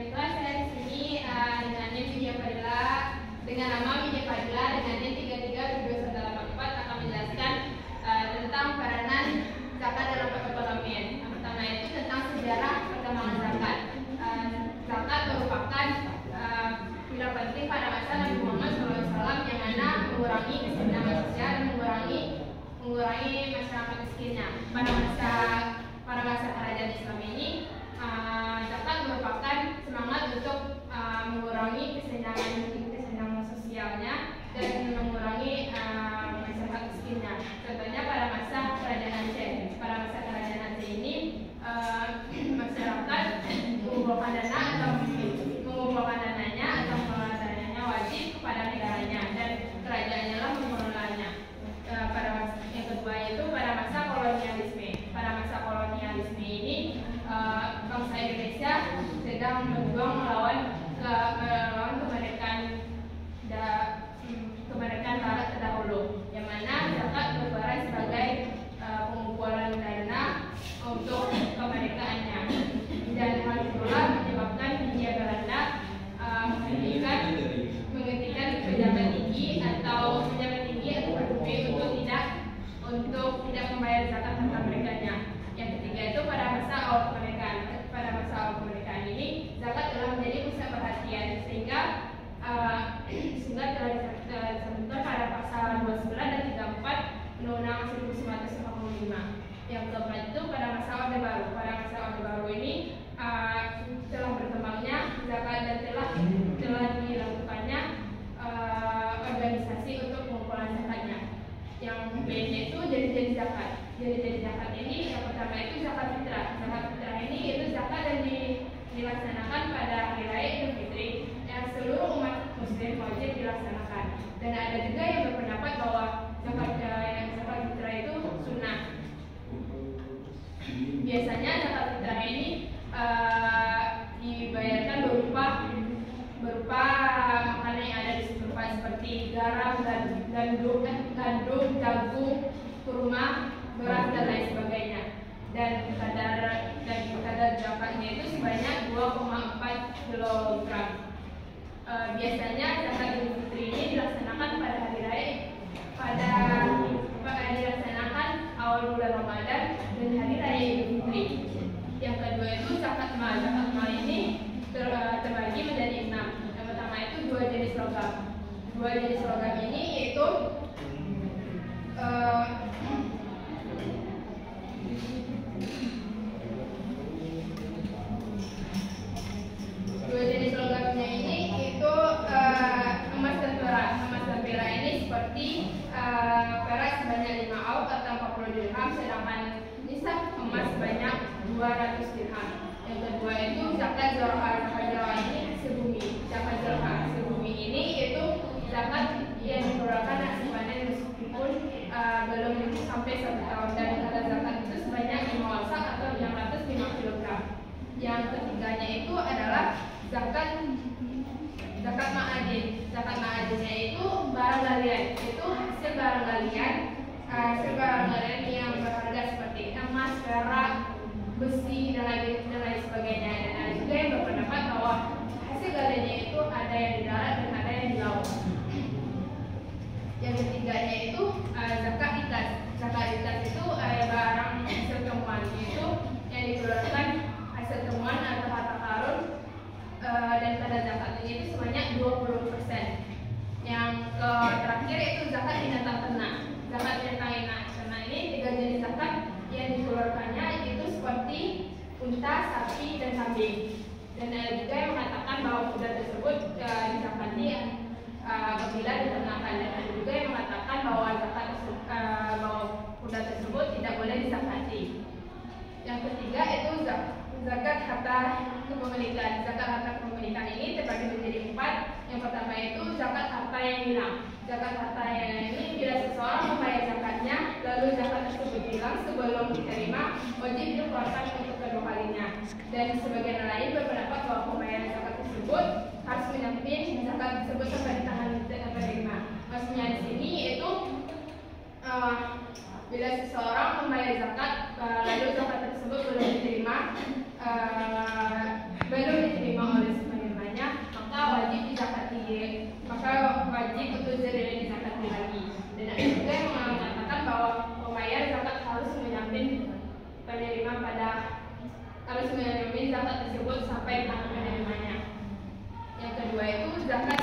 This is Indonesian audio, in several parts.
Baiklah, saya di sini dengan NIM Widya Fadila, dengan nama Widya Fadila dengan NIM 332184 akan menjelaskan tentang peranan zakat dalam perekonomian. Yang pertama itu tentang sejarah perkembangan zakat. Zakat merupakan bila penting pada masa Nabi Muhammad SAW yang mana mengurangi kesenjangan sosial dan mengurangi masyarakat miskinnya. Pada masa kerajaan Islam ini, zakat merupakan semangat untuk mengurangi kesenjangan sosialnya dan mengurangi masyarakat miskinnya. Contohnya pada masa kerajaan Aceh. Pada masa kerajaan Aceh ini masyarakat mengumpulkan dananya atau pengelolaannya wajib kepada negaranya dan kerajaannya lah mengelolanya. Yang kedua itu pada masa kolonialisme. Pada masa kolonialisme ini bangsa Indonesia sedang berjuang melawan kemerdekaan Barat terdahulu, yang mana zakat berperan sebagai pengumpulan dana untuk kemerdekaannya. Dan hal itulah menyebabkan Hindia Belanda menghentikan pejabat tinggi atau berhenti untuk tidak membayar zakat harta merekanya. Yang ketiga itu pada masa awal kemerdekaan. Pada masa awal kemerdekaan ini zakat telah menjadi pusat perhatian sehingga telah disebutkan pada pasal 29 dan 34 Undang-Undang 1945. Yang keempat itu pada masa Orde Baru. Pada masa Orde Baru ini telah berkembangnya zakat dan telah dilakukannya organisasi untuk pengumpulan zakatnya. Yang B-nya itu jadi zakat. Jadi zakat ini yang pertama itu zakat fitrah. Zakat fitrah ini itu zakat yang dilaksanakan pada hari raya Idul Fitri yang seluruh umat muslim wajib dilaksanakan. Dan ada juga yang berpendapat bahwa zakat fitrah itu sunnah. Biasanya zakat fitrah ini dibayarkan berupa makanan yang ada di setempat seperti garam, gandum, jagung, kurma, beras dan lain sebagainya. Dan kadar zakatnya itu sebanyak 2,4 kg. Biasanya zakat Idul Fitri ini dilaksanakan pada hari raya dilaksanakan awal bulan Ramadan dan hari raya Idul Fitri. Yang kedua itu zakat mal. Zakat mal ini terbagi menjadi 6. Yang pertama itu 2 jenis logam. 2 jenis logam ini yaitu emas dan perak. Emas dan perak ini seperti perak sebanyak 5 auk atau 40 dirham, sedangkan nisab emas sebanyak 200 dirham. Yang kedua itu zakat zar'ah. Zakat zar'ah ini hasil bumi. Zakat zar'ah hasil bumi ini itu zakat yang dikeluarkan hasil panen meskipun belum sampai 1 tahun, dan kadar zakat itu sebanyak 5 wasak atau 605 kg. Yang ketiganya itu adalah zakat ma'adin. Zakat ma'adinnya itu barang galian, itu hasil barang galian yang berharga seperti emas, perak, besi dan lain sebagainya. Dan ada juga yang berpendapat bahwa hasil galiannya itu ada yang di darat dan ada yang di laut. Yang ketiganya itu zakat itas. Zakat itas itu barang hasil temuan, itu yang dikeluarkan hasil temuan atau harta karun, dan kadar zakatnya itu sebanyak 20%. Yang terakhir itu zakat binatang ternak. Zakat binatang ternak ini 3 jenis zakat yang dikeluarkannya itu seperti unta, sapi, dan kambing. Dan ada juga yang mengatakan bahwa kuda tersebut dizakati apabila diternakan, dan ada juga yang mengatakan bahwa kuda tersebut tidak boleh dizakati. Yang ketiga itu zakat kepemilikan. Zakat harta kepemilikan ini terbagi menjadi 4. Yang pertama itu zakat harta yang hilang. Zakat harta yang ini bila seseorang membayar zakatnya, lalu zakat tersebut hilang sebelum diterima, wajib dikeluarkan untuk kedua kalinya. Dan sebagian lain berpendapat bahwa pembayaran zakat tersebut harus menyamping zakat tersebut sampai di tangan penerima. Maksudnya di sini yaitu bila seseorang membayar zakat lalu zakat tersebut belum diterima oleh penerimanya, maka wajib dizakati, maka wajib untuk dizakati lagi. Dan ada juga yang mengatakan bahwa pembayar zakat harus menyamping penerima harus menyamping zakat tersebut sampai tangan penerimanya. Yang kedua itu zakat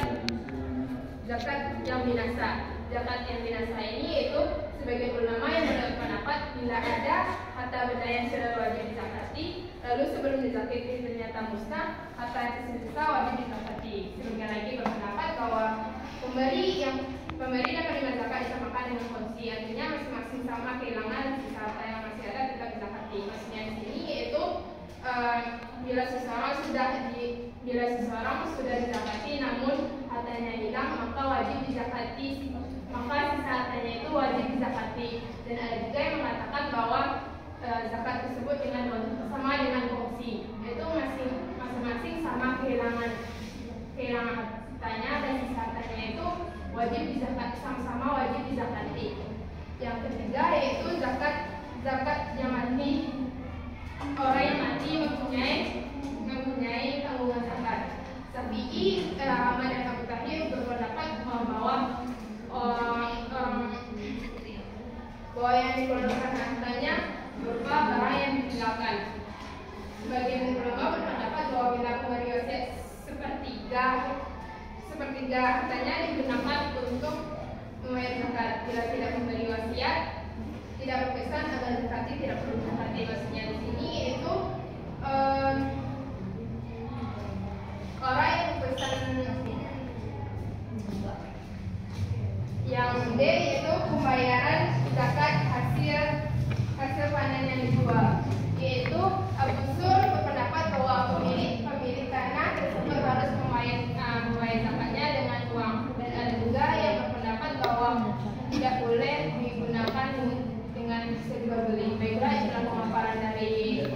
yang binasa. Zakat yang binasa ini yaitu sebagai ulama yang berpendapat bila ada harta benda yang sudah wajib dizakati, lalu sebelum dizakati ternyata musnah, harta yang tersisa wajib dizakati. Sebagian lagi berpendapat bahwa pemberi dan penerima zakat disamakan dengan konsumsi, artinya masing-masing sama kehilangan sisa harta yang masih ada tetap dizakati. Maksudnya di sini yaitu bila seseorang sudah dizakati namun hartanya hilang, maka wajib dizakati, maka sisa hartanya itu wajib dizakati. Dan ada juga yang mengatakan bahwa zakat tersebut sama dengan kongsi, yaitu masing-masing sama kehilangan hartanya dan sisa hartanya itu wajib dizakati, sama-sama wajib dizakati. Yang ketiga yaitu zakat yang mati. Orang yang mati mempunyai tanggungan zakat. Syafi'i, Ahmad dan Abu Tahir berpendapat bahwa yang dikeluarkan hartanya berupa barang yang ditinggalkan. Sebagian ulama berpendapat bahwa bila pemberi wasiat sepertiga hartanya digunakan untuk membayar zakat. Bila tidak memberi wasiat, tidak berpesan agar zakati, tidak perlu zakati. Maksudnya di sini yaitu orang yang berpesan yang B yaitu pembayaran zakat hasil panen yang dijual, yaitu Abu Sur berpendapat bahwa pemilik tanah tersebut harus membayar zakatnya dengan uang. Dan ada juga yang berpendapat bahwa tidak boleh digunakan dengan sejual beli. Baiklah, itulah pemaparan dari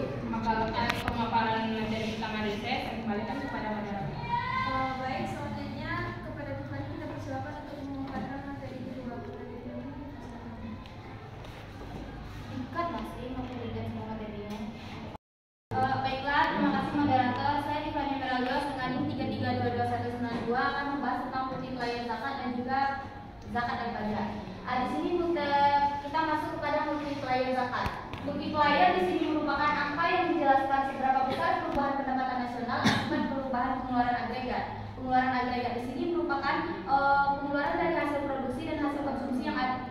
pertama dari saya kembalikan kepada moderator. Baik, selanjutnya kepada Bu Fani kita persilakan untuk memaparkan materi kedua. Singkat masih materi dan semua materinya. Baiklah, terima kasih moderator. Saya Tiffany Meralios dengan NIM 33222192 akan membahas tentang multiplier zakat dan juga zakat dan pajak. Di sini kita masuk kepada multiplier zakat. Multiplier di sini merupakan angka yang menjelaskan seberapa besar perubahan pendapatan nasional akibat perubahan pengeluaran agregat. Pengeluaran agregat di sini merupakan pengeluaran dari hasil produksi dan hasil konsumsi yang ada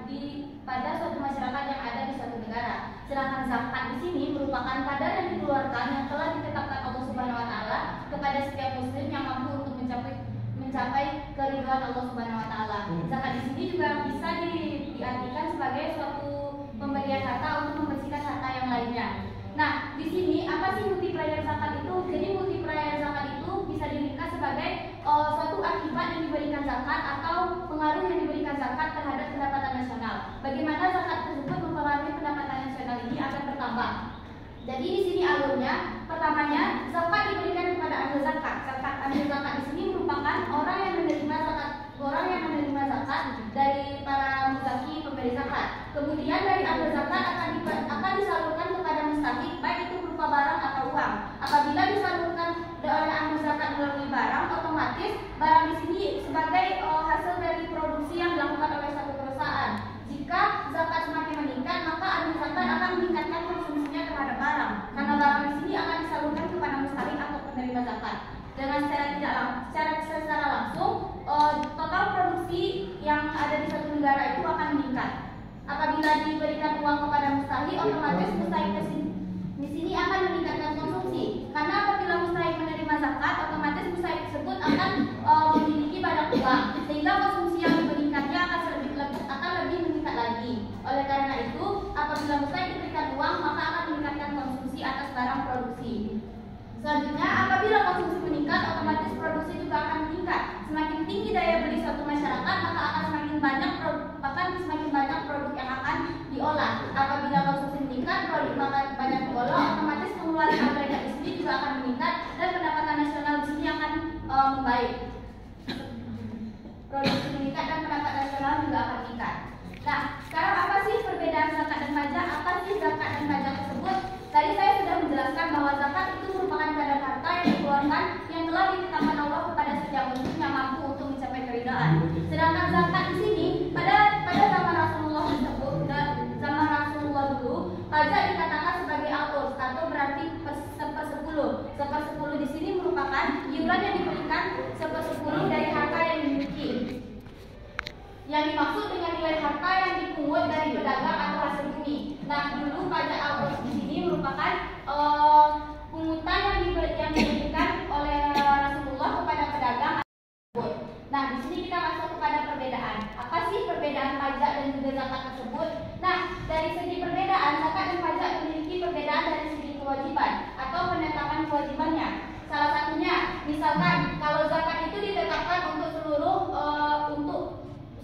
pada suatu masyarakat yang ada di suatu negara. Sedangkan zakat di sini merupakan kadar yang dikeluarkan yang telah ditetapkan Allah Subhanahu wa taala kepada setiap muslim yang mampu untuk mencapai keridhaan Allah Subhanahu wa taala. Zakat di sini juga bisa diartikan sebagai suatu pemberian harta untuk membersihkan harta yang lainnya. Nah, di sini apa sih multiplier zakat itu? Jadi multiplier zakat itu bisa diringkas sebagai suatu akibat yang diberikan zakat atau pengaruh yang diberikan zakat terhadap pendapatan nasional. Bagaimana zakat tersebut mempengaruhi pendapatan nasional ini akan bertambah. Jadi di sini alurnya, pertamanya zakat diberikan kepada ahli zakat. Ahli zakat di sini merupakan orang yang menerima zakat dari para muzaki pemberi zakat. Kemudian dari ahli zakat akan disalurkan kepada mustahik, baik itu berupa barang atau uang. Apabila disalurkan oleh ahli zakat melalui barang, otomatis barang di sini sebagai hasil dari produksi yang dilakukan oleh satu perusahaan. Jika zakat semakin meningkat, maka ahli zakat akan meningkatkan konsumsinya terhadap barang, karena barang di sini akan disalurkan kepada mustahik atau penerima zakat. Dengan secara langsung total produksi yang ada di satu negara itu akan meningkat. Apabila diberikan uang kepada mustahik, otomatis mustahik di sini akan meningkatkan konsumsi. Karena apabila mustahik menerima zakat, otomatis mustahik tersebut akan memiliki banyak uang, sehingga konsumsi yang meningkatnya akan lebih meningkat lagi. Oleh karena itu, apabila mustahik diberikan uang, maka akan meningkatkan konsumsi atas barang produksi. Selanjutnya, apabila konsumsi meningkat, otomatis produksi juga akan meningkat. Semakin tinggi daya beli suatu masyarakat, maka akan semakin banyak produk yang akan diolah. Apabila konsumsi meningkat, produk banyak diolah, otomatis pengeluaran masyarakat di sini juga akan meningkat dan pendapatan nasional di sini akan membaik. Produksi meningkat dan pendapatan nasional juga akan meningkat. Nah, sekarang apa sih perbedaan zakat dan pajak? Apa sih zakat dan pajak tersebut? Tadi saya sudah menjelaskan bahwa zakat itu merupakan kadar harta yang dikeluarkan yang telah ditetapkan Allah kepada setiap muslim yang mampu untuk mencapai keridhaan. Sedangkan zakat di sini pada zaman Rasulullah tersebut, zaman Rasulullah dulu, pajak dikatakan sebagai al-urs atau berarti sepersepuluh. Sepersepuluh di sini merupakan iuran yang diberikan sepersepuluh dari harta yang dimiliki. Yang dimaksud dengan nilai harta yang dipungut dari pedagang atau hasil bumi. Nah, dulu pajak al-urs di sini merupakan pungutan yang diberikan oleh Rasulullah kepada pedagang. Nah, di sini kita masuk kepada perbedaan. Apa sih perbedaan pajak dan juga zakat tersebut? Nah, dari segi perbedaan, zakat dan pajak memiliki perbedaan dari segi kewajiban atau penetapan kewajibannya. Salah satunya, misalkan kalau zakat itu ditetapkan untuk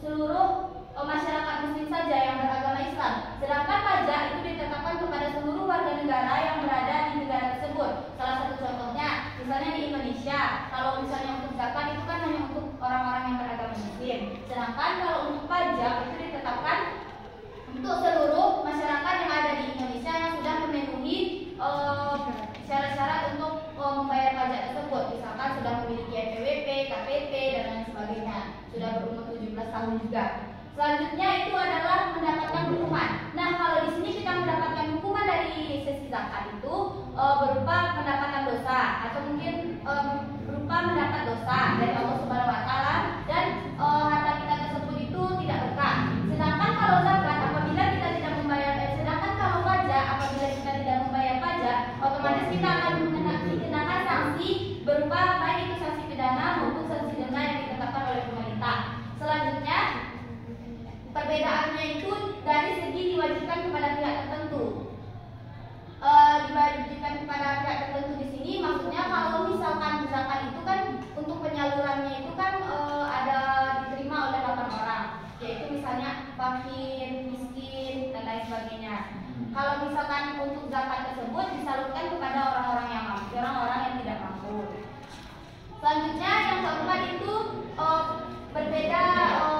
seluruh masyarakat muslim saja yang beragama Islam. Sedangkan pajak itu ditetapkan kepada seluruh warga negara yang berada di negara tersebut. Salah satu contohnya, misalnya di Indonesia, kalau misalnya untuk zakat itu kan hanya untuk orang-orang yang beragama muslim. Sedangkan kalau untuk pajak itu ditetapkan untuk seluruh masyarakat yang ada di Indonesia yang sudah memenuhi syarat-syarat untuk membayar pajak tersebut. Misalkan sudah memiliki NPWP, KTP, dan lain sebagainya. Sudah berumur 17 tahun juga. Selanjutnya itu adalah mendapatkan hukuman. Nah, kalau di sini kita mendapatkan hukuman dari sesi zakat itu berupa mendapatkan dosa atau mungkin berupa mendapat dosa dari Allah Subhanahu Wa Taala dan harta kita tersebut itu tidak berkah. Sedangkan kalau zakat apabila kita tidak membayar, sedangkan kalau pajak apabila kita tidak membayar pajak, otomatis kita akan dikenakan sanksi berupa baik itu sanksi pidana maupun sanksi denda yang ditetapkan oleh pemerintah. Selanjutnya perbedaannya itu dari segi diwajibkan kepada pihak tertentu. Diwajibkan kepada pihak tertentu di sini maksudnya kalau misalkan zakat itu kan untuk penyalurannya itu kan ada diterima oleh 8 orang, yaitu misalnya fakir, miskin dan lain sebagainya. Kalau misalkan untuk zakat tersebut disalurkan kepada orang-orang yang mampu, orang-orang yang tidak mampu. Selanjutnya yang keempat itu berbeda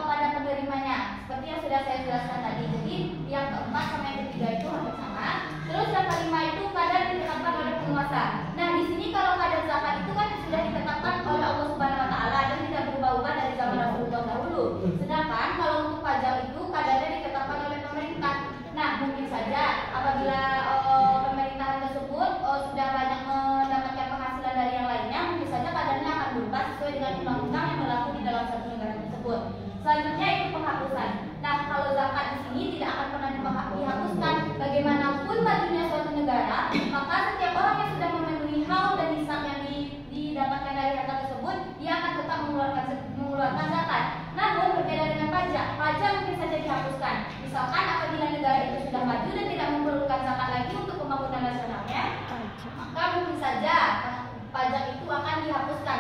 pada penerimanya, seperti yang sudah saya jelaskan tadi. Jadi yang keempat sama yang ketiga itu hampir sama. Terus yang kelima itu kadar ditetapkan oleh penguasa. Nah, di sini kalau kadar zakat itu kan sudah ditetapkan oleh Allah Subhanahu Wa Taala dan tidak berubah-ubah dari zaman Rasulullah dahulu. Sedangkan kalau untuk pajak itu kadarnya ditetapkan oleh pemerintah. Nah, mungkin saja apabila pemerintahan tersebut sudah banyak mendapatkan penghasilan dari yang lainnya, mungkin saja kadarnya akan berubah sesuai dengan undang-undang yang berlaku di dalam satu negara tersebut. Selanjutnya itu penghapusan. Nah, kalau zakat di sini tidak akan pernah dihapuskan. Bagaimanapun majunya suatu negara, maka setiap orang yang sudah memenuhi haul dan nisab yang didapatkan dari harta tersebut, dia akan tetap mengeluarkan zakat. Namun berbeda dengan pajak, pajak mungkin saja dihapuskan. Misalkan apabila negara itu sudah maju dan tidak memerlukan zakat lagi untuk pembangunan nasionalnya, maka mungkin saja pajak itu akan dihapuskan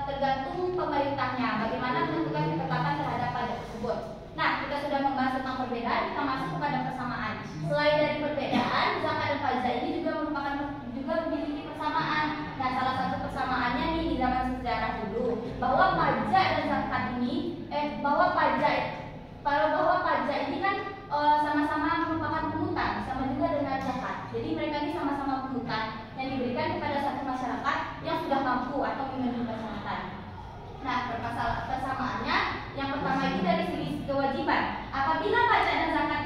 tergantung pemerintahnya bagaimana menentukan ketetapan terhadap pajak tersebut. Nah, kita sudah membahas tentang perbedaan, kita masuk kepada persamaan. Selain dari perbedaan, zakat dan pajak ini juga memiliki persamaan. Nah, salah satu persamaannya nih di zaman sejarah dulu bahwa pajak dan zakat ini bahwa pajak ini kan sama-sama merupakan pungutan, sama juga dengan zakat. Jadi mereka ini sama-sama pungutan yang diberikan kepada satu masyarakat yang sudah mampu atau memenuhi persyaratan. Nah, persamaannya yang pertama itu dari segi kewajiban. Apabila pajak dan zakat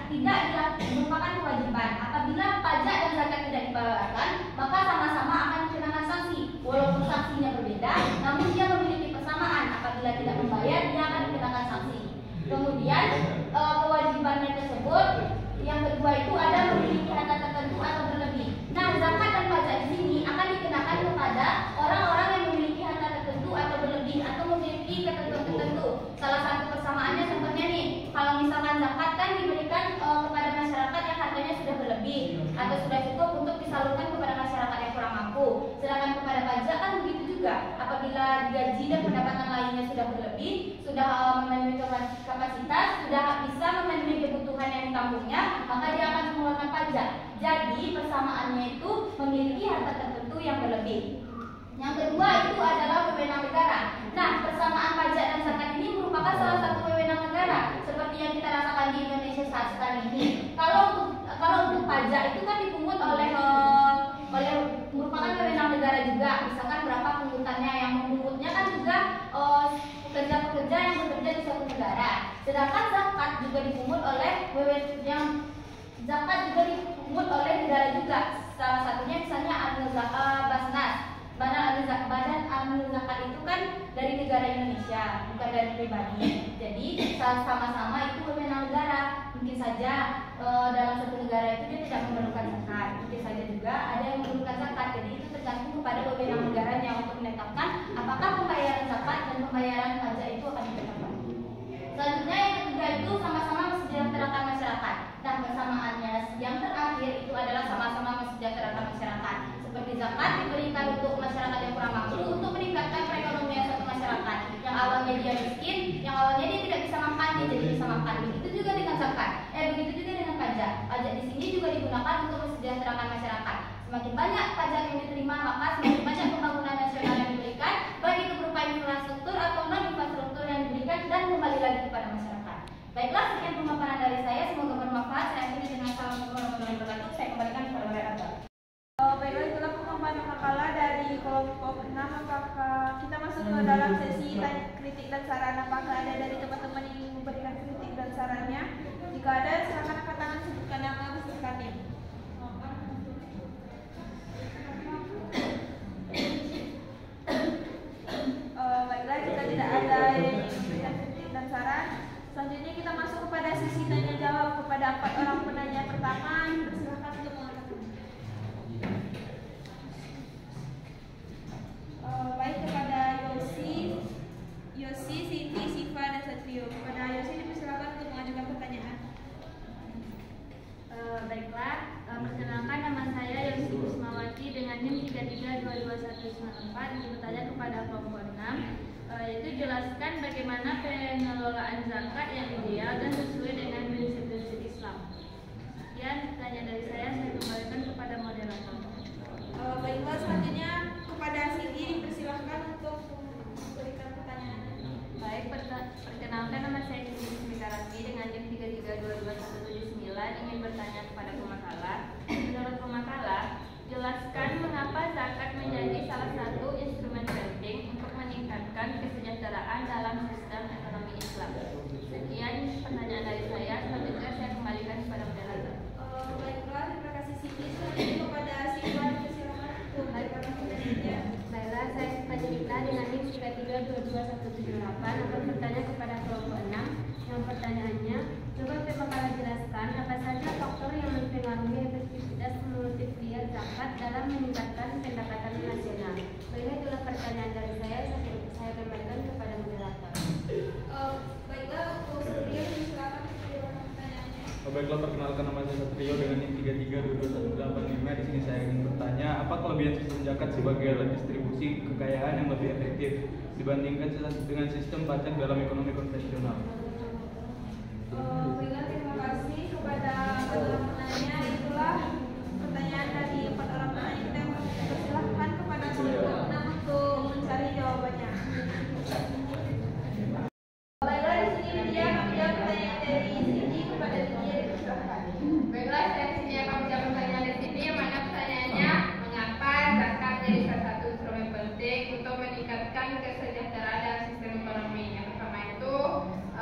tidak merupakan kewajiban, apabila pajak dan zakat tidak dibayarkan, maka sama-sama akan dikenakan sanksi. Walaupun sanksinya berbeda, namun dia memiliki persamaan. Apabila tidak membayar, dia akan dikenakan sanksi. Kemudian kewajibannya tersebut yang kedua itu ada memiliki harta tertentu atau berlebih. Nah, zakat dan pajak di sini akan dikenakan kepada orang-orang yang memiliki harta tertentu atau berlebih atau memiliki ketentuan tertentu. Salah satu persamaannya contohnya nih, kalau misalkan zakat kan diberikan kepada masyarakat yang hartanya sudah berlebih atau sudah cukup untuk disalurkan kepada masyarakat yang kurang juga. Apabila gaji dan pendapatan lainnya sudah berlebih, sudah memenuhi kapasitas, sudah bisa memenuhi kebutuhan yang ditanggungnya, maka dia akan mengeluarkan pajak. Jadi persamaannya itu memiliki harta tertentu yang berlebih. Yang kedua itu adalah wewenang negara. Nah, persamaan pajak dan zakat ini merupakan salah satu wewenang negara seperti yang kita rasakan di Indonesia saat sekarang ini. Kalau untuk pajak itu kan dipungut oleh merupakan wewenang negara juga. Misalkan berapa pungutannya, yang memungutnya kan juga pekerja-pekerja yang bekerja di suatu negara. Sedangkan zakat juga dipungut oleh negara juga. Salah satunya misalnya Basnas. Badan Amil Zakat itu kan dari negara Indonesia, bukan dari pribadi. Jadi sama-sama itu wewenang negara. Mungkin saja dalam satu negara itu dia tidak memerlukan zakat, mungkin saja juga ada yang memerlukan zakat. Jadi itu tergantung kepada wewenang negaranya untuk menetapkan apakah pembayaran zakat dan pembayaran pajak itu akan ditetapkan. Selanjutnya yang ketiga itu sama-sama mensejahterakan masyarakat. Nah, persamaannya yang terakhir itu adalah sama-sama mensejahterakan masyarakat. Seperti zakat diberikan untuk masyarakat yang kurang mampu untuk meningkatkan perekonomian suatu masyarakat. Yang awalnya dia miskin, yang awalnya dia tidak bisa makan, dia jadi bisa makan. Begitu juga dengan zakat. Begitu juga dengan pajak. Pajak di sini juga digunakan untuk mensejahterakan masyarakat. Semakin banyak pajak yang diterima, maka semakin banyak pembangunan nasional yang diberikan, baik itu berupa infrastruktur atau non infrastruktur yang diberikan dan kembali lagi kepada masyarakat. Baiklah, sekian pemaparan dari saya. Semoga bermanfaat. Saya akhiri dengan assalamualaikum warahmatullahi wabarakatuh. Saya kembalikan kepada moderator. Baiklah, itulah pemaparan makalah dari kelompok 6. Apakah kita masuk ke dalam sesi kritik dan saran? Apakah ada dari teman-teman yang ingin memberikan kritik dan sarannya? Jika ada, silakan angkat tangan, sebutkan nama beserta tim. Baiklah, jika tidak ada yang ingin memberikan kritik dan saran, selanjutnya kita masuk kepada sesi tanya jawab kepada 4 orang penanya pertama. Silakan untuk mengangkat tangan. Baik, kepada Yosi, Siti, Siva, dan Satrio. Kepada Yosi dipersilakan untuk mengajukan pertanyaan. Baiklah, perkenalkan nama saya Yosi Kusmawati dengan NIM 33221944. Ingin bertanya kepada kelompok 6, yaitu jelaskan bagaimana pengelolaan zakat yang ideal dan sesuai dengan prinsip-prinsip Islam. Sekian pertanyaan dari saya kembalikan kepada moderator. Baiklah, selanjutnya kepada Siti dipersilahkan untuk memberikan pertanyaan. Baik, perkenalkan nama saya Siti Smikarafi dengan NIM 33221979. Ingin bertanya kepada pemakalah. Menurut pemakalah, jelaskan mengapa zakat menjadi salah satu instrumen penting untuk meningkatkan kesejahteraan dalam sistem ekonomi Islam. Sekian pertanyaan dari saya. Selanjutnya saya kembalikan kepada moderator. Baiklah, terima kasih Siti. Selanjutnya kepada Siva dipersilakan untuk memberikan pertanyaannya. Baiklah, saya Fajrita dengan NIM 33222178 akan bertanya kepada kelompok 6. Yang pertanyaannya, coba pemakalah jelaskan apa saja faktor yang mempengaruhi efektivitas multiplier zakat dalam meningkatkan pendapatan nasional. Baiklah, itulah pertanyaan dari saya kembalikan kepada moderator. Baiklah, untuk Satrio silakan memberikan pertanyaannya. Baiklah, perkenalkan nama saya Satrio dengan NIM 33222185. Di sini saya ingin bertanya, apa kelebihan sistem zakat sebagai alat distribusi kekayaan yang lebih efektif dibandingkan dengan sistem pajak dalam ekonomi konvensional? Baiklah, terima kasih kepada 4 orang penanya. Itulah pertanyaan dari 4 orang penanya. Kita persilahkan kepada kelompok 6 untuk mencari jawabannya. Baiklah, di sini dia menjawab pertanyaan dari Siti. Kepada dia dipersilahkan. Baiklah, saya sini akan menjawab pertanyaan dari sini. Yang mana pertanyaannya, mengapa zakat jadi salah satu instrumen penting untuk meningkatkan kesejahteraan dalam sistem ekonomi? Yang pertama itu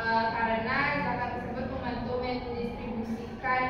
karena zakat tersebut membantu mendistribusikan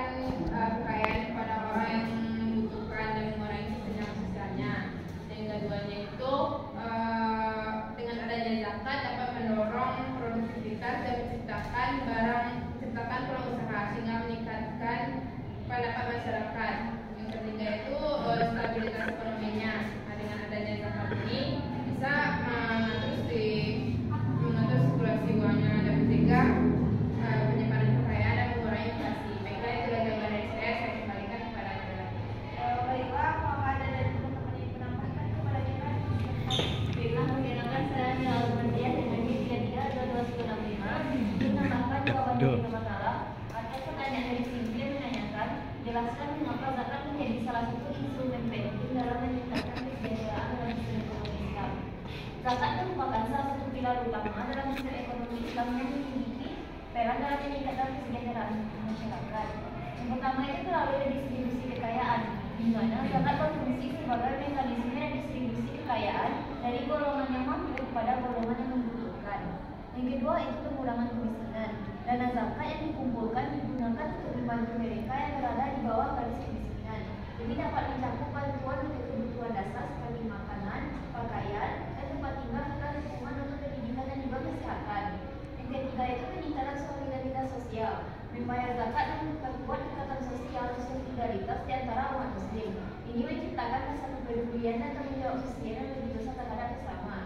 peran dalam meningkatkan kesejahteraan masyarakat. Yang pertama itu melalui redistribusi kekayaan, di mana zakat berfungsi sebagai mekanisme redistribusi kekayaan dari golongan yang mampu kepada golongan yang membutuhkan. Yang kedua itu pengurangan kemiskinan. Dana zakat yang dikumpulkan digunakan untuk membantu mereka yang berada di bawah garis kemiskinan. Jadi dapat mencakup bantuan untuk kebutuhan dasar seperti makanan, pakaian, dan tempat tinggal serta dukungan untuk pendidikan dan juga kesehatan. Yang ketiga itu peningkatan solidaritas sosial. Membayar zakat dan memperkuat ikatan sosial dan solidaritas di antara umat muslim. Ini menciptakan rasa kepedulian dan tanggung jawab sosial yang lebih besar terhadap sesama.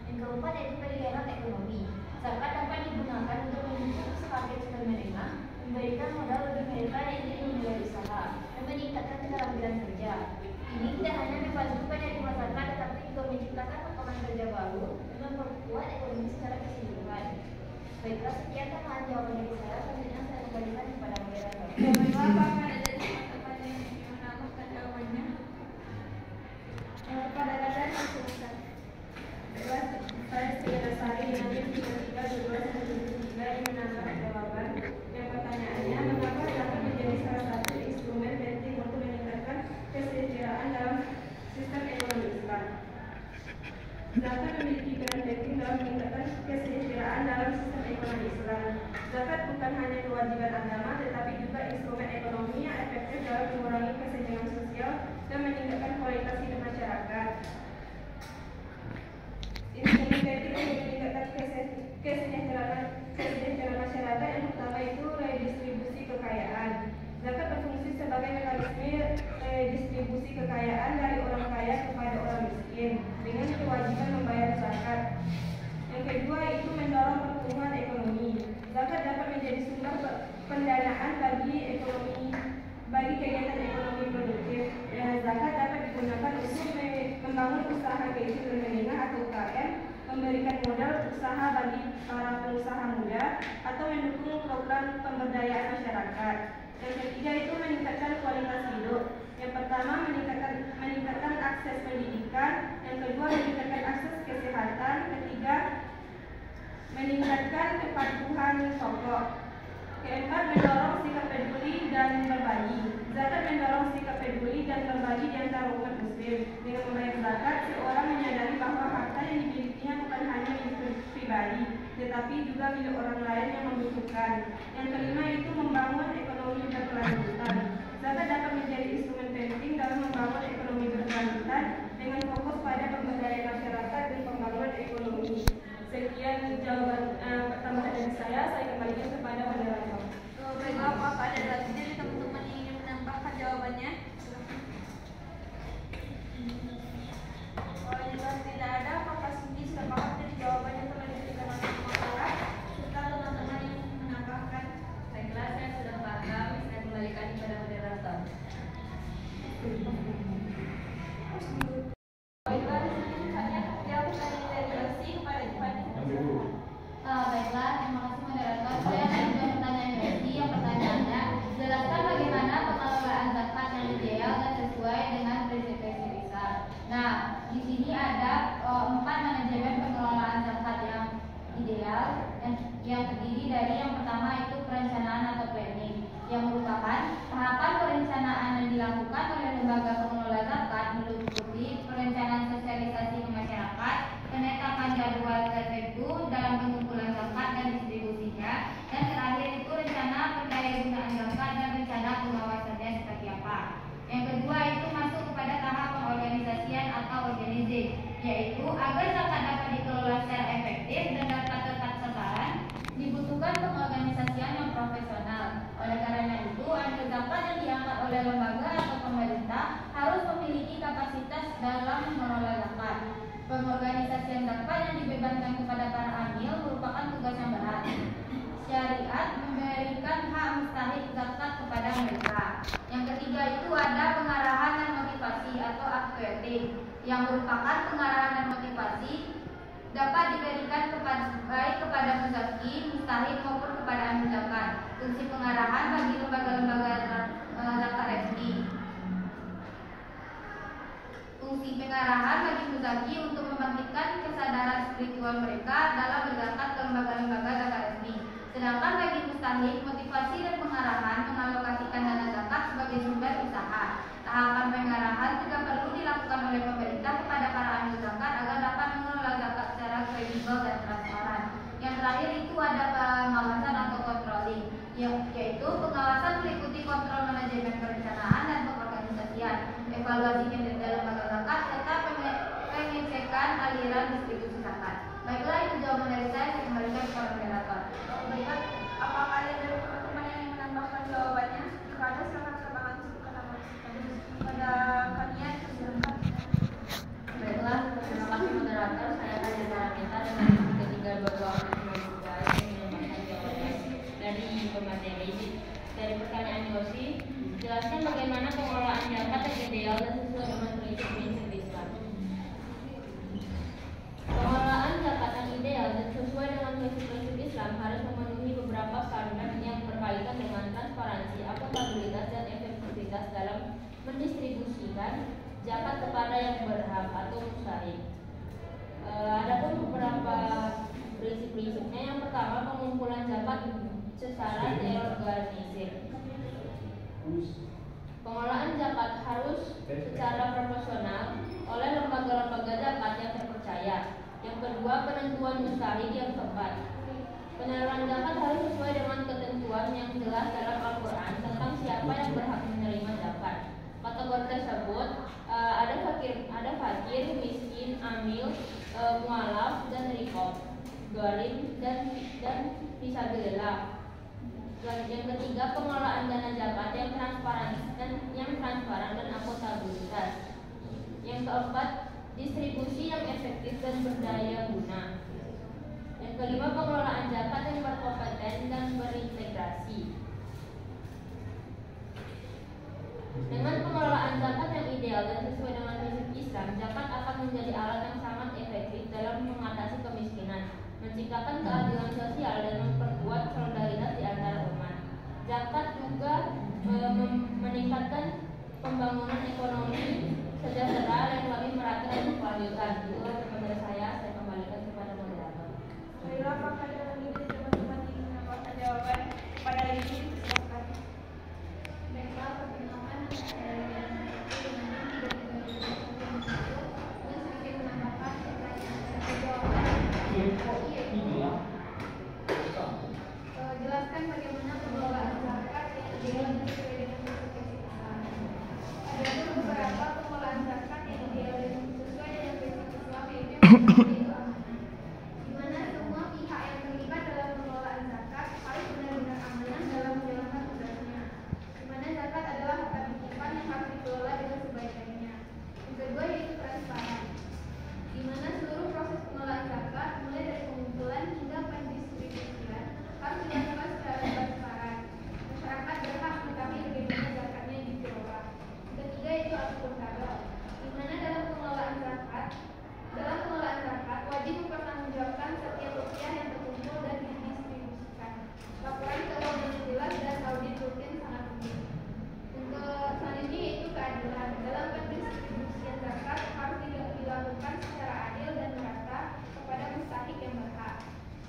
Yang keempat yaitu pergerakan ekonomi. Zakat dapat digunakan untuk mendukung usaha kecil menengah, memberikan modal bagi mereka yang ingin memulai usaha, dan meningkatkan keterampilan kerja. Ini tidak hanya membantu penerima zakat, tetapi juga menciptakan lapangan kerja baru dan memperkuat ekonomi secara keseluruhan. Baiklah, sekian tambahan jawaban dari saya. Selanjutnya saya kembalikan kepada moderator. Baiklah, apakah ada dari teman-teman yang menambahkan jawabannya? Pada dasar silakan. Baiklah, saya Siti Sari yang 3322 yang menambahkan jawaban. Yang pertanyaannya, mengapa zakat menjadi salah satu instrumen penting untuk meningkatkan kesejahteraan dalam sistem ekonomi Islam? Zakat memiliki peran penting dalam meningkatkan kesejahteraan dalam sistem ekonomi Islam. Zakat bukan hanya kewajiban agama, tetapi juga instrumen ekonomi yang efektif dalam mengurangi kesenjangan sosial dan meningkatkan kualitas hidup masyarakat. Instrumen penting untuk meningkatkan kesejahteraan masyarakat yang pertama itu redistribusi kekayaan. Zakat berfungsi sebagai mekanisme redistribusi kekayaan dari orang kaya kepada orang miskin dengan kewajiban membayar zakat. Yang kedua itu mendorong pertumbuhan ekonomi. Zakat dapat menjadi sumber pendanaan bagi kegiatan ekonomi produktif. Zakat dapat digunakan untuk membangun usaha kecil dan menengah atau UKM, memberikan modal usaha bagi para pengusaha muda, atau mendukung program pemberdayaan masyarakat. Yang ketiga itu meningkatkan kualitas hidup. Yang pertama meningkatkan akses pendidikan, yang kedua meningkatkan akses kesehatan, ketiga meningkatkan kepatuhan pokok. Keempat, mendorong sikap peduli dan berbagi. Zakat mendorong sikap peduli dan berbagi di antara umat muslim. Dengan membayar zakat, seorang menyadari bahwa harta yang dimilikinya bukan hanya milik pribadi, tetapi juga milik orang lain yang membutuhkan. Yang kelima itu membangun ekonomi berkelanjutan. Zakat dapat menjadi instrumen penting dalam membangun ekonomi berkelanjutan dengan fokus pada pemberdayaan masyarakat dan pembangunan ekonomi. Sekian jawaban tambahan dari saya kembalikan kepada moderator. Baiklah, apakah ada lagi dari teman-teman yang ingin menambahkan jawabannya? Kalau jelas tidak ada, apakah Cindy sudah paham dari jawaban yang telah diberikan oleh pemohon serta teman-teman yang ingin menambahkan? Baiklah, saya sudah paham. Saya kembalikan kepada moderator. Baiklah, di sini hanya jawab pertanyaan dari Elsie kepada Ivan. Baiklah, terima kasih moderator. Saya akan menjawab pertanyaan Resi. Yang pertanyaannya, jelaskan bagaimana pengelolaan zakat yang ideal dan sesuai dengan prinsip-prinsip Islam. Nah, di sini ada 4 manajemen pengelolaan zakat yang ideal yang terdiri dari yang pertama itu perencanaan atau planning, yang merupakan tahapan perencanaan yang dilakukan oleh lembaga pengelola zakat meliputi perencanaan sosialisasi ke masyarakat, penetapan jadwal tertentu dalam pengumpulan zakat dan distribusinya, dan terakhir itu rencana pendayagunaan zakat dan rencana pengawasannya seperti apa. Yang kedua itu masuk kepada tahap pengorganisasian atau organizing, yaitu agar zakat dapat dikelola secara efektif dan dapat tepat sasaran, dibutuhkan pengorganisasian yang profesional. Oleh karena itu, amil zakat yang diangkat oleh lembaga atau pemerintah harus memiliki kapasitas dalam mengelola zakat. Pengorganisasian zakat yang dibebankan kepada para amil merupakan tugas yang berat. Syariat memberikan hak mustahik zakat kepada mereka. Yang ketiga itu ada pengarahan dan motivasi atau actuating, yang merupakan pengarahan dan motivasi dapat diberikan baik kepada muzaki, mustahik maupun kepada amil zakat. Fungsi pengarahan bagi lembaga-lembaga zakat resmi. Fungsi pengarahan bagi muzaki untuk membangkitkan kesadaran spiritual mereka dalam berzakat ke lembaga-lembaga zakat resmi. Sedangkan bagi mustahik, motivasi dan pengarahan mengalokasikan dana zakat sebagai sumber usaha. Tahapan pengarahan juga perlu dilakukan oleh pemerintah kepada para amil zakat agar dapat mengelola zakat secara kredibel dan transparan. Yang terakhir itu ada pengawasan atau controlling, yaitu pengawasan meliputi kontrol manajemen perencanaan dan pengorganisasian, evaluasi kinerja lembaga zakat, serta pengecekan aliran distribusi zakat. Baiklah, itu jawaban dari saya kembalikan kepada moderator. Baiklah, apakah ada dari teman-teman yang ingin menambahkan jawabannya? Jika ada, silakan langsung pada kalian. Silakan. Baiklah, terima kasih moderator. Saya Kaja Paramita dengan 3322 yang menyampaikan jawabannya dari pemateri. Dari pertanyaan Yosi, jelaskan bagaimana pengelolaan zakat yang ideal dan sesuai dengan prinsip-prinsip Islam. Pengelolaan zakat yang ideal dan sesuai dengan prinsip-prinsip Islam harus memenuhi beberapa standar yang berkaitan dengan transparansi, akuntabilitas, dan efektivitas dalam mendistribusikan zakat kepada yang berhak atau mustahik. Ada pun beberapa prinsip-prinsipnya. Yang pertama, pengumpulan zakat secara terorganisir. Pengelolaan zakat harus secara proporsional oleh lembaga-lembaga zakat yang terpercaya. Yang kedua, penentuan mustahik yang tepat. Penyaluran zakat harus sesuai dengan ketentuan yang jelas dalam Al-Quran tentang siapa yang berhak menerima zakat. Kategori tersebut ada fakir, miskin, amil, mualaf, dan rikob, gharim, dan fisabilillah. Yang ketiga, pengelolaan dana zakat yang transparan dan akuntabilitas. Yang keempat, distribusi yang efektif dan berdaya guna. Yang kelima, pengelolaan zakat yang berkompeten dan berintegrasi. Dengan pengelolaan zakat yang ideal dan sesuai dengan prinsip Islam, zakat akan menjadi alat yang sangat efektif dalam mengatasi kemiskinan, menciptakan keadilan sosial, dan memperkuat solidaritas di antara umat. Zakat juga meningkatkan pembangunan ekonomi sejahtera yang lebih merata dan berkelanjutan. Itulah dari saya kembalikan kepada moderator. Baiklah, apakah ada lagi dari teman-teman yang ingin menambahkan jawaban pada ini? Silakan. Baiklah, perkenalkan saya sedikit menambahkan jawaban. Jelaskan bagaimana pengelolaan zakat yang ideal dan sesuai dengan prinsip Islam. Ada beberapa pengelolaan zakat yang ideal dan sesuai dengan prinsip Islam, yaitu yang pertama, di mana semua pihak yang terlibat dalam pengelolaan zakat harus benar-benar amanah dalam menjalankan tugasnya. Di mana zakat adalah harta titipan yang harus dikelola dengan sebaik-baiknya. Yang kedua yaitu transparan, di mana seluruh proses pengelolaan zakat mulai dari pengumpulan hingga pendistribusian harus dilakukan secara transparan. Masyarakat berhak mengetahui bagaimana zakatnya dikelola. Yang ketiga yaitu akuntabel, di mana dalam pengelolaan zakat wajib mempertanggungjawabkan setiap rupiah yang terkumpul dan didistribusikan. Laporan keuangan yang jelas dan audit rutin sangat penting. Untuk selanjutnya yaitu keadilan. Dalam pendistribusian zakat harus dilakukan secara adil dan merata kepada mustahik yang berhak.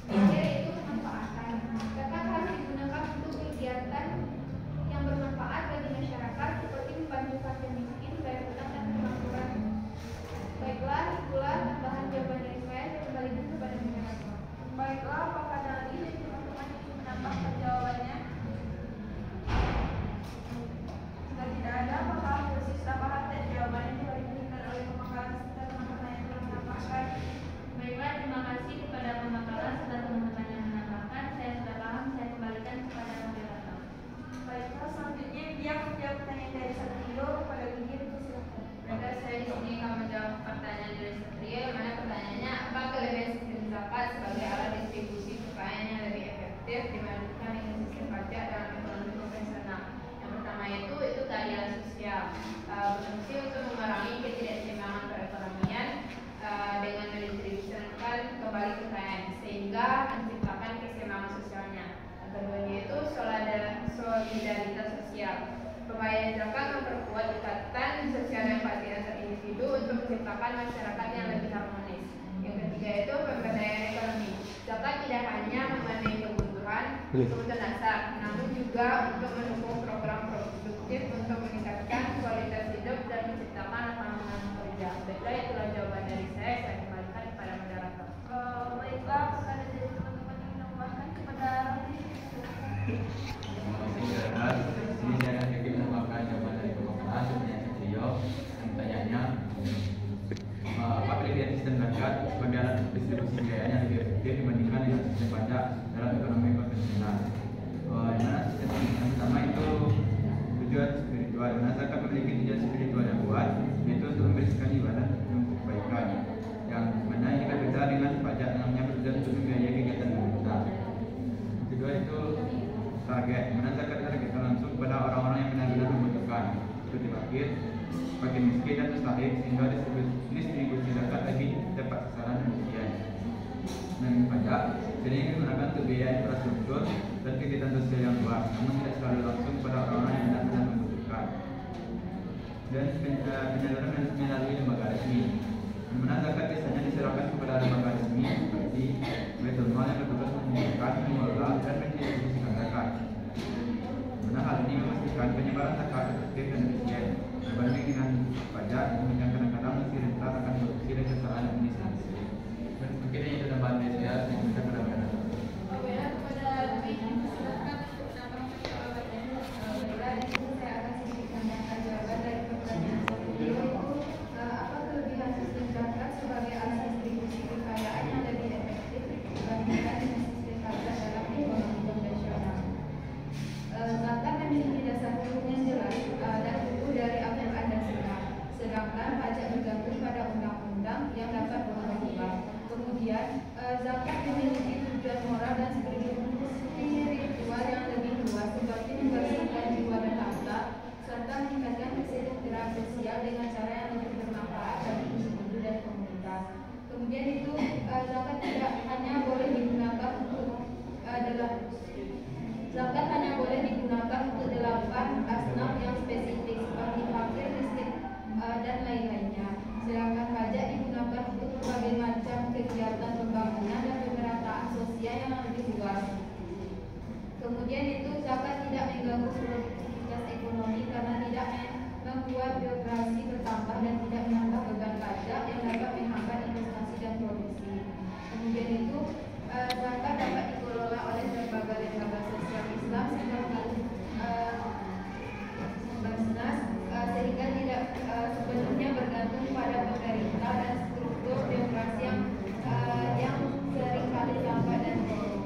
Terakhir yaitu kemanfaatan. Zakat harus digunakan untuk kegiatan yang bermanfaat bagi masyarakat seperti membantu fakir miskin, bayar hutang, dan kemakmuran. Baiklah, itulah tambahan jawaban dari saya kembalikan kepada moderator. Baiklah, apakah ada lagi dari teman-teman yang ingin menambahkan jawabannya? Jika tidak ada, apakah proses tambahan dan jawabannya telah diberikan oleh pemakaran serta teman-teman yang telah menambahkan? Baiklah, terima kasih kepada pemakaran serta teman-teman yang menambahkan. Saya sudah paham, saya kembalikan kepada moderator. Baiklah, selanjutnya dia menjawab pertanyaan dari Satrio kepada Gigi. Silakan. Maka saya di sini akan menjawab pertanyaan dari Satrio, yang mana pertanyaannya apa kelebihan sistem zakat sebagai alat distribusi kekayaan yang lebih efektif dibandingkan dengan sistem pajak dalam ekonomi konvensional. Yang pertama itu keadilan sosial, berfungsi untuk mengurangi ketidakseimbangan perekonomian dengan mendistribusikan kembali kekayaan sehingga menciptakan keseimbangan sosialnya. Yang keduanya itu solidaritas sosial. Pembayaran zakat memperkuat ikatan sosial yang pasti antar individu untuk menciptakan masyarakat yang lebih harmonis. Yang ketiga itu pemberdayaan ekonomi. Zakat tidak hanya memenuhi kebutuhan kebutuhan dasar, namun juga untuk mendukung program produktif untuk meningkatkan kualitas hidup dan menciptakan lapangan kerja. Baiklah, itulah jawaban dari saya kembalikan kepada moderator. Baiklah, apakah ada dari teman-teman yang ingin menambahkan kepada Terima kasih Gerard. Ini saya akan sedikit menambahkan jawaban dari pemakaran pertanyaan Satrio. Pertanyaannya, apa kelebihan sistem zakat sebagai alat distribusi kekayaan yang lebih efektif dibandingkan dengan sistem pajak dalam ekonomi konvensional? Dimana sistem yang pertama itu tujuan spiritual. Dimana zakat memiliki tujuan spiritual yang kuat, yaitu untuk membersihkan ibadah untuk kebaikan. Yang mana ini berbeda dengan pajak yang hanya bertujuan untuk membiayai kegiatan pemerintah. Kedua itu target, mana zakat targetkan langsung kepada orang-orang yang benar-benar membutuhkan, seperti fakir, miskin dan mustahil, sehingga distribusi zakat lagi tepat sasaran dan ujian. Dan pajak, jadi ini menggunakan untuk biaya infrastruktur dan kegiatan sosial yang luas, namun tidak selalu langsung kepada orang-orang yang benar-benar membutuhkan. Dan penyaluran melalui lembaga resmi, di mana zakat biasanya diserahkan kepada lembaga resmi seperti Baitul Mal yang bertugas mengumpulkan, mengelola, dan mendistribusikan zakat. Karena hal ini memastikan penyebaran zakat efektif dan efisien. Berbanding dengan pajak yang kadang-kadang masih rentan akan korupsi dan kesalahan administrasi. Dan mungkin ini itu tambahan dari saya yang bisa menambahkan. Baiklah, kepada Bini, silakan untuk menambahkan jawabannya. Baiklah, di sini saya akan sedikit menambahkan jawaban dari pertanyaan Satrio. Apa kelebihan sistem zakat sebagai alat distribusi kekayaan yang lebih efektif dibandingkan dengan sistem pajak dalam ekonomi konvensional? Zakat memiliki dasar hukum yang jelas dan buku dari Al-Quran dan Sunnah, sedangkan pajak bergantung pada undang-undang yang dapat berubah-ubah. Kemudian, zakat memiliki tujuan moral dan spiritual yang lebih luas, seperti membersihkan jiwa dan harta, serta meningkatkan kesejahteraan sosial dengan cara yang lebih bermanfaat bagi individu dan komunitas. Kemudian itu, zakat tidak hanya boleh digunakan untuk zakat hanya boleh digunakan untuk 8 asnaf yang spesifik seperti fakir, miskin, dan lain-lainnya. Sedangkan pajak digunakan untuk berbagai macam kegiatan pembangunan dan pemerataan sosial yang lebih luas. Kemudian itu zakat tidak mengganggu produktivitas ekonomi karena tidak membuat birokrasi bertambah dan tidak menambah beban pajak yang dapat menghambat investasi dan produksi. Kemudian itu zakat dapat dikelola oleh berbagai lembaga sosial Islam seperti Basnas, sehingga tidak sepenuhnya bergantung pada pemerintah dan struktur birokrasi yang seringkali lambat dan korup.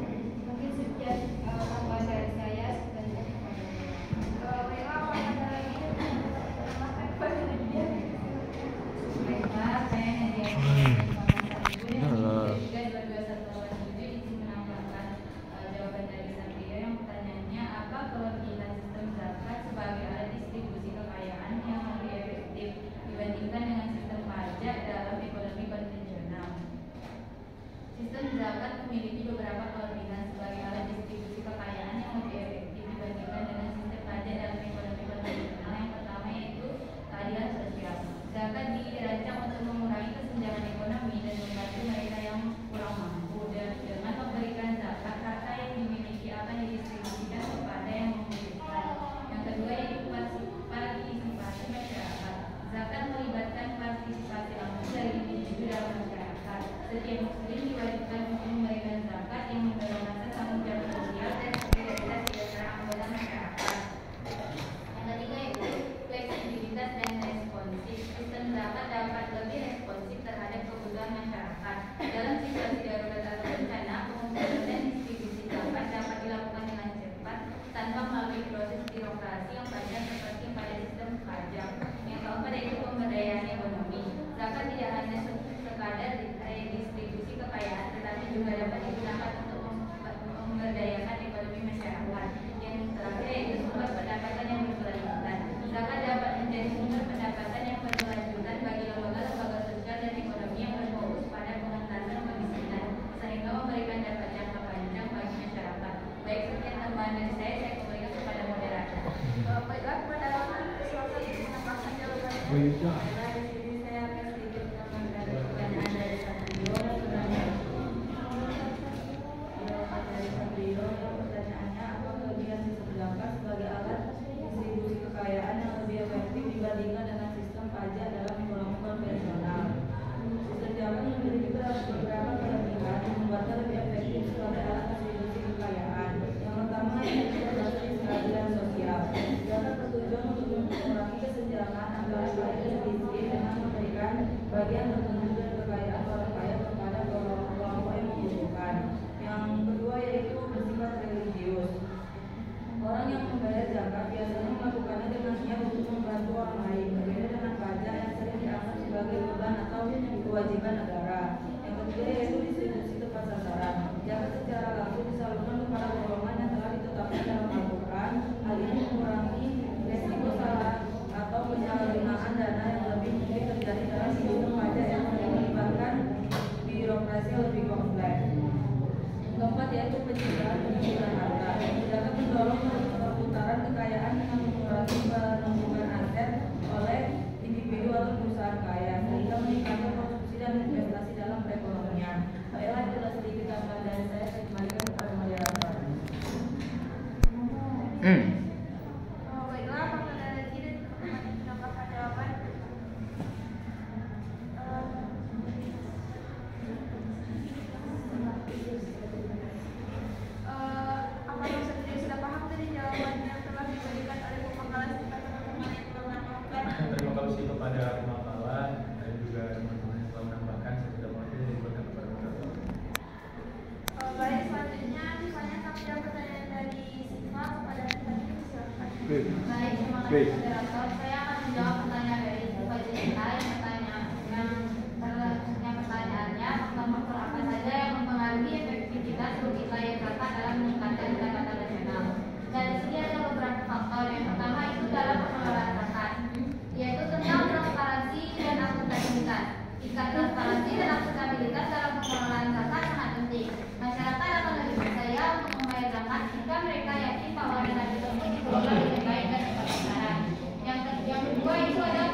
Mungkin sekian tambahan dari saya. Baiklah, saya Nadia. Jawaban dari Satrio yang pertanyaannya, apa kelebihan sistem zakat sebagai alat distribusi kekayaan yang lebih efektif dibandingkan dengan sistem pajak dalam ekonomi konvensional? Sistem zakat memiliki beberapa kelebihan sebagai alat distribusi kekayaan yang lebih efektif dibandingkan dengan sistem pajak dalam ekonomi konvensional. Yang pertama yaitu keadilan sosial. Zakat dirancang untuk mengurangi kesenjangan ekonomi dan membantu mereka yang kurang mampu, dan dengan memberikan zakat harta yang dimiliki akan didistribusikan kepada yang membutuhkan. Yang kedua yaitu partisipasi masyarakat. Zakat melibatkan partisipasi langsung dari individu dalam masyarakat. Setiap muslim diwajibkan untuk memberikan zakat yang mendorong rasa tanggung jawab sosial dan solidaritas di antara anggota masyarakat. Yang ketiga yaitu fleksibilitas dan responsif. Sistem zakat dapat lebih responsif terhadap kebutuhan masyarakat. Dalam situasi darurat atau bencana, pengumpulan dan distribusi zakat dapat dilakukan dengan cepat tanpa melalui proses birokrasi yang panjang seperti pada sistem pajak. Yang keempat yaitu pemberdayaan ekonomi. Zakat tidak hanya sekadar distribusi kekayaan, tetapi juga dapat digunakan untuk memberdayakan ekonomi masyarakat. Yang terakhir yaitu sumber pendapatan yang berkelanjutan. Zakat dapat menjadi sumber pendapatan yang berkelanjutan bagi lembaga-lembaga sosial dan ekonomi yang berfokus pada pengentasan kemiskinan, sehingga memberikan dampak jangka panjang bagi masyarakat. Baik, sekian tambahan dari saya kembalikan kepada moderator. Baiklah, kepada silakan menambahkan jawaban. Baiklah, di sini saya akan sedikit menambahkan pertanyaan dari Satrio. Jawaban dari Satrio, pertanyaan pembagian tertentu dan kekayaan orang kaya kepada kelompok yang membutuhkan. Yang kedua yaitu bersifat religius. Orang yang membayar zakat biasanya melakukannya dengan niat untuk membantu orang lain, berbeda dengan pajak yang sering dianggap sebagai beban atau kewajiban negara. Yang ketiga yaitu distribusi tepat sasaran. Zakat secara langsung disalurkan kepada golongan yang telah ditetapkan dalam Al-Quran. Hal ini mengurangi resiko salah atau penyalahgunaan dana yang lebih mungkin terjadi dalam sistem pajak yang melibatkan birokrasi yang lebih kompleks. Keempat yaitu pencegahan penyimpanan harta. Zakat mendorong perputaran kekayaan dengan mengurangi penumpukan aset oleh individu atau perusahaan kaya sehingga meningkatkan konsumsi dan investasi dalam perekonomian. Baiklah, itulah sedikit tambahan dari saya kembalikan kepada moderator. Baiklah, apakah ada lagi dari teman-teman yang menambahkan jawaban? Apakah sudah paham dari jawaban yang telah diberikan oleh pemakalan serta teman-teman yang telah menambahkan? Terima kasih kepada pemakalan dan juga teman-teman yang telah menambahkan. Saya tidak mau diberikan kepada moderator. Baik, selanjutnya misalnya kami ada pertanyaan dari Siva kepada kita, silakan. Baik, terima kasih moderator. Saya akan menjawab pertanyaan dari Siva Jessica yang pertanyaannya faktor-faktor apa saja yang mempengaruhi efektivitas rugi layar zakat dalam meningkatkan pendapatan nasional. Dari sini ada beberapa faktor. Yang pertama itu dalam pengelolaan zakat, yaitu tentang transparansi dan akuntabilitas. Jika transparansi dan akuntabilitas dalam pengelolaan zakat sangat penting, masyarakat akan lebih percaya untuk membayar zakat jika mereka yakin bahwa dana tersebut dikelola dengan baik dan tepat sasaran. Yang kedua itu ada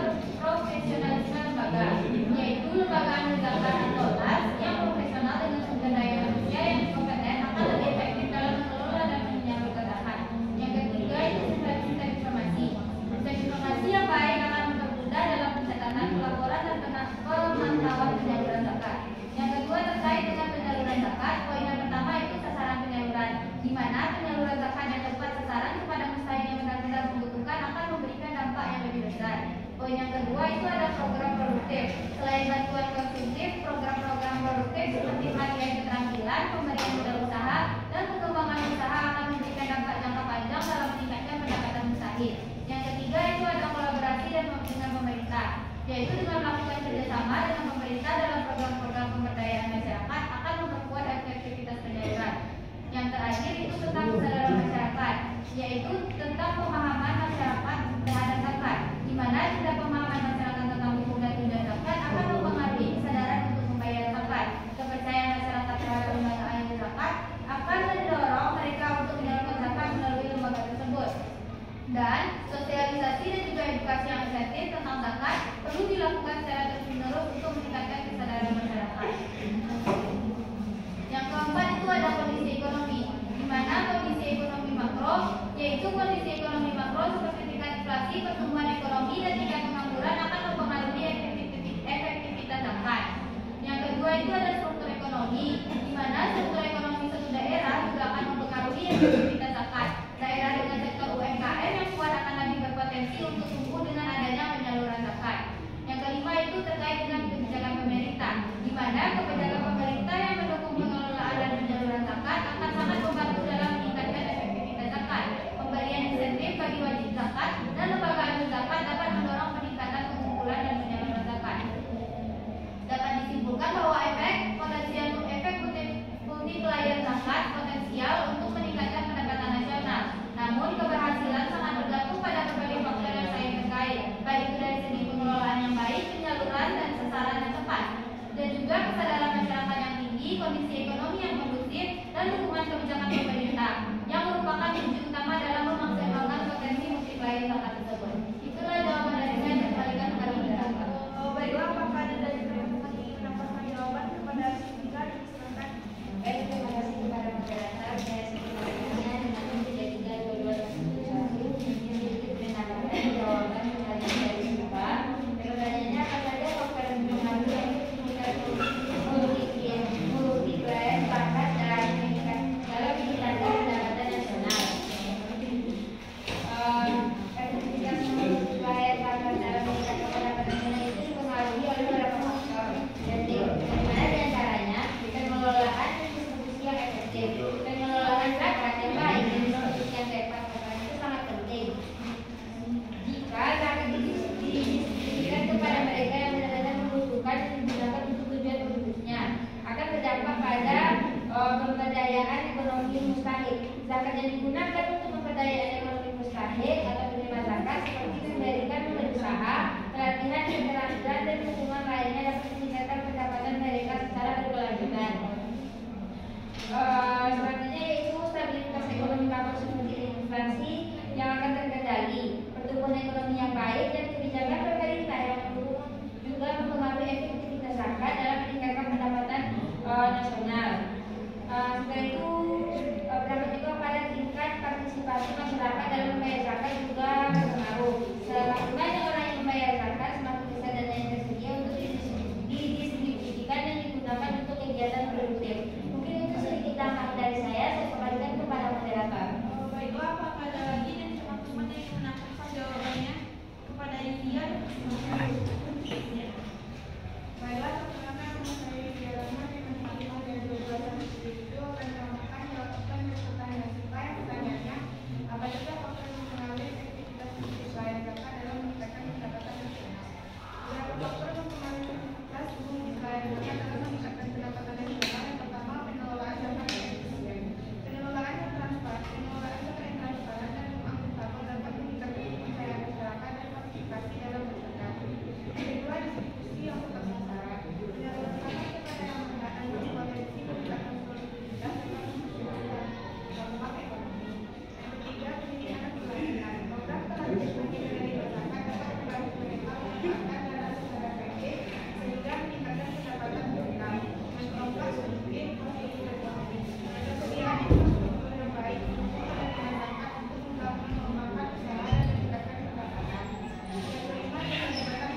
profesionalisme lembaga, yaitu lembaga amil zakat atau LAS yang profesional dengan sumber daya manusia yang kompeten akan lebih efektif dalam mengelola dan menyalurkan zakat. Yang ketiga itu sistem informasi. Sistem informasi yang baik akan mempermudah dalam pencatatan, pelaporan dan pemantauan penyaluran zakat. Yang kedua terkait dengan penyaluran zakat, poin yang pertama itu sasaran penyaluran, di mana penyaluran zakat yang tepat sasaran kepada mustahik yang benar-benar membutuhkan akan memberikan dampak yang lebih besar. Poin yang kedua itu ada program produktif. Selain bantuan konsumtif, program-program produktif seperti pelatihan keterampilan, pemberian modal usaha, dan pengembangan usaha akan memberikan dampak jangka panjang dalam meningkatkan pendapatan mustahik. Yang ketiga itu ada kolaborasi dengan pemerintah, yaitu dengan melakukan kerjasama dengan pemerintah dalam program-program pemberdayaan masyarakat akan memperkuat efektivitas penyaluran. Yang terakhir itu tentang kesadaran masyarakat, yaitu tentang pemahaman masyarakat terhadap zakat, di mana jika pemahaman masyarakat tentang hukum dan tujuan zakat akan mempengaruhi kesadaran untuk membayar zakat. Kepercayaan masyarakat terhadap lembaga amil zakat akan mendorong mereka untuk menyalurkan zakat melalui lembaga tersebut. Dan sosialisasi dan juga edukasi yang efektif tentang zakat perlu dilakukan secara terus-menerus untuk meningkatkan kesadaran masyarakat. Yang keempat itu ada kondisi ekonomi, di mana kondisi ekonomi makro, yaitu kondisi ekonomi makro seperti tingkat inflasi, pertumbuhan ekonomi, dan tingkat pengangguran akan mempengaruhi efektivitas zakat. Yang kedua itu ada struktur ekonomi, di mana struktur ekonomi suatu daerah juga akan mempengaruhi efektivitas zakat. Daerah dengan sektor UMKM yang kuat akan lebih berpotensi untuk tumbuh dengan adanya penyaluran zakat. Yang kelima itu terkait dengan kebijakan pemerintah, di mana kebijakan pemerintah yang mendukung pengelolaan dan penyaluran zakat akan sangat membantu dalam meningkatkan efektivitas zakat. Pemberian insentif bagi wajib zakat dan lembaga amil zakat dapat mendorong peningkatan pengumpulan dan penyaluran zakat. Dapat disimpulkan bahwa efek multiplier zakat potensial untuk meningkatkan pendapatan zakat yang digunakan untuk pemberdayaan ekonomi mustahik atau penerima zakat seperti memberikan modal usaha, pelatihan, keterampilan dan dukungan lainnya dapat meningkatkan pendapatan mereka secara berkelanjutan. Selanjutnya yaitu stabilitas ekonomi makro seperti inflasi yang akan terkendali, pertumbuhan ekonomi yang baik dan kebijakan pemerintah yang juga mempengaruhi efektivitas zakat dalam meningkatkan pendapatan nasional. Setelah itu terdapat juga pada tingkat partisipasi masyarakat dalam membayar zakat juga berpengaruh. Semakin banyak orang yang membayar zakat, semakin besar dana yang tersedia untuk didistribusikan dan digunakan untuk kegiatan produktif. Mungkin itu sedikit tambahan dari saya kembalikan kepada moderator. Baiklah, apakah ada lagi dari teman-teman yang menanyakan jawabannya kepada India? Baiklah, perkenalkan nama saya India Rahman yang menempatkan dari 12 akan menyampaikan jawaban dari pertanyaan saya. Pertanyaannya, apa saja faktor yang mempengaruhi efektivitas penyesuaian zakat dalam meningkatkan pendapatan nasional? Beberapa faktor yang mempengaruhi efektivitas penyesuaian zakat dalam meningkatkan pendapatan nasional. Yang pertama, pengelolaan zakat yang efisien. Pengelolaan yang transparan dan akuntabel dapat meningkatkan kepercayaan masyarakat dan partisipasi dalam berzakat. Yang kedua, distribusi yang tepat sasaran. Menyalurkan kepada yang berhak dan berpotensi meningkatkan produktivitas dan meningkatkan dampak ekonomi. Yang ketiga, pendidikan dan pelatihan. Program pelatihan bagi penerima zakat dapat membantu mereka memanfaatkan dana secara efektif sehingga meningkatkan pendapatan mereka, mendongkrak sedikit produktivitas ekonomi. Kemudian, infrastruktur yang baik mendukung penerima zakat untuk membangun mengembangkan usaha dan meningkatkan pendapatan. Yang kelima, keterlibatan masyarakat.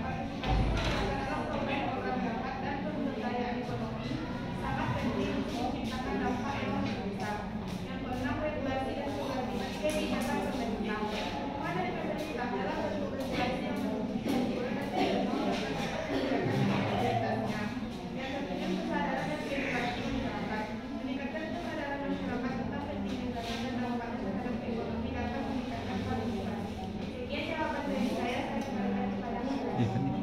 Partisipasi masyarakat dalam program-program zakat dan pemberdayaan ekonomi sangat penting untuk menciptakan dampak yang lebih besar. Yang keenam, regulasi dan kebijakan pemerintah. Dukungan dari pemerintah dalam bentuk regulasi yang mendukung dan kebijakan. Yang ketujuh, kesadaran dan edukasi masyarakat. Meningkatkan kesadaran masyarakat tentang pentingnya zakat dan dampaknya terhadap ekonomi dapat meningkatkan partisipasi. Sekian jawaban dari saya kembalikan kepada Anda.